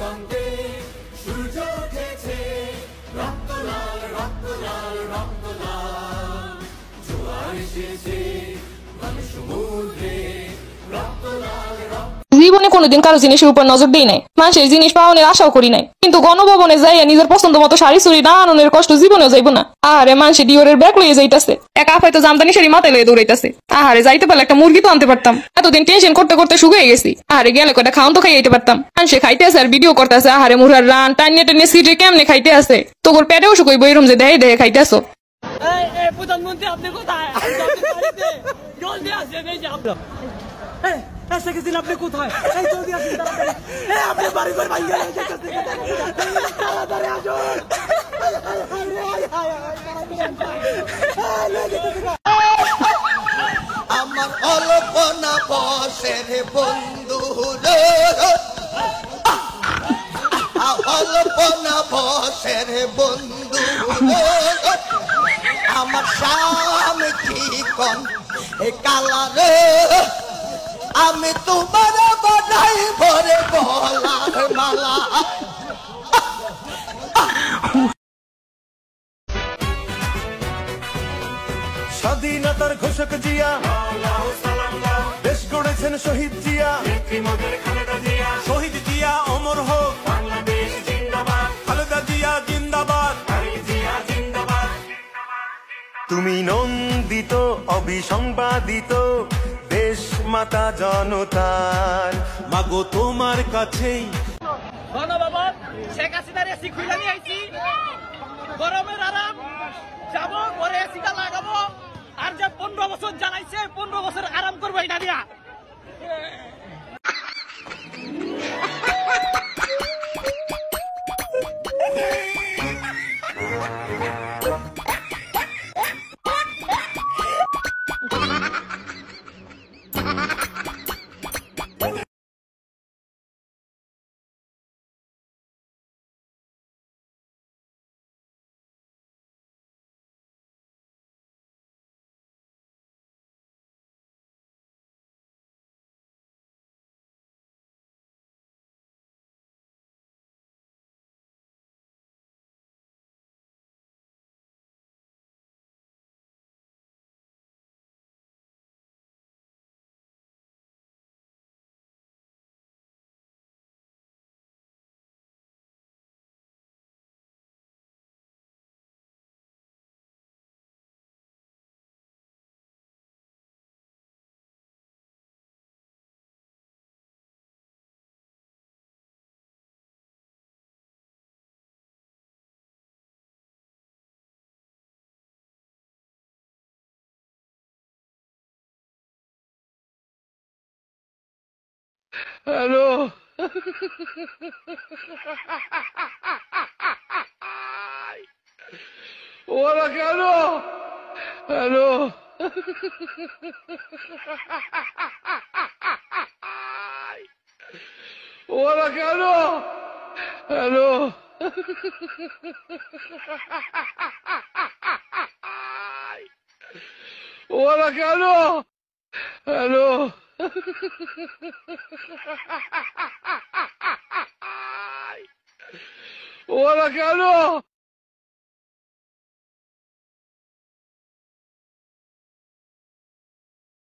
দিগন্তে সূর্য উঠেছে, রক্ত লাল রক্ত লাল রক্ত লাল। জোয়ার এসেছে মানুষ সমুদ্রে, রক্ত লাল রক্ত। জীবনে কোনোদিন কারো জিনিসের উপর নজর দিই নাই, মানুষের জিনিস পাওয়ানোর আশাও করি নাই, কিন্তু গণভবনে যাইয়া নিজের পছন্দ মতো শাড়ি চুরি না আননের কষ্ট জীবনেও যাইব না। আহারে মানুষে ডিওরের ব্যাগ লইয়ে যাইতাছে, এক আফাই তো জামদানি শাড়ি মাথায় লইয়ে দৌড়াইতাছে। আহারে যাইতে পারলে একটা মুরগি তো আনতে পারতাম, এতদিন টেনশন করতে করতে শুকিয়ে গেছি। আহারে গেলে কয়টা খাওন তো খাইতে পারতাম। মানুষে খাইতে আছে আর ভিডিও করতেছে, আহারে মুরার রান টাইনে টাইনে সিটে কেমনে খাইতে আছে, তোর পেটেও শুকইব এরম যে দেহে দেহে খাইতে আসো। প্রধানমন্ত্রী আপনি কোথায়? জলদি আসেন, এই যে আপনার এসে গেছেন, আপনি কোথায়? এই জলদি আসেন তাড়াতাড়ি। আপনি বাড়ি ঘর ভাঙিয়ে তাড়াতাড়ি আসুন। আমার অল্পনা বসের বন্ধু রে, অল্পনা বসের বন্ধু রে, আমার স্বামী চিকন এ কালা রে, আমি তোমার বানাই ভরে গলার মালা। স্বাধীনতার ঘোষক জিয়া, দেশ গড়েছেন শহীদ জিয়া, শহীদ জিয়া অমর হোক, খালেদা জিয়া জিন্দাবাদ। তুমি নন্দিত অবিসংবাদিত দেশ মাতা জনতার, মাগো তোমার কাছেই বাবা শেখ হাসিনার এসি খুলে নিয়ে আইছি, গরমের আরাম, যাবো ঘরে এসিটা লাগাবো, আর যে 15 বছর জ্বালাইছে 15 বছর আরাম করবো এটা দিয়া। হ্যালো, ওরা কেন? হ্যালো, ওরা কেন? হ্যালো, ওরা কেন? হ্যালো, ওরা কেন?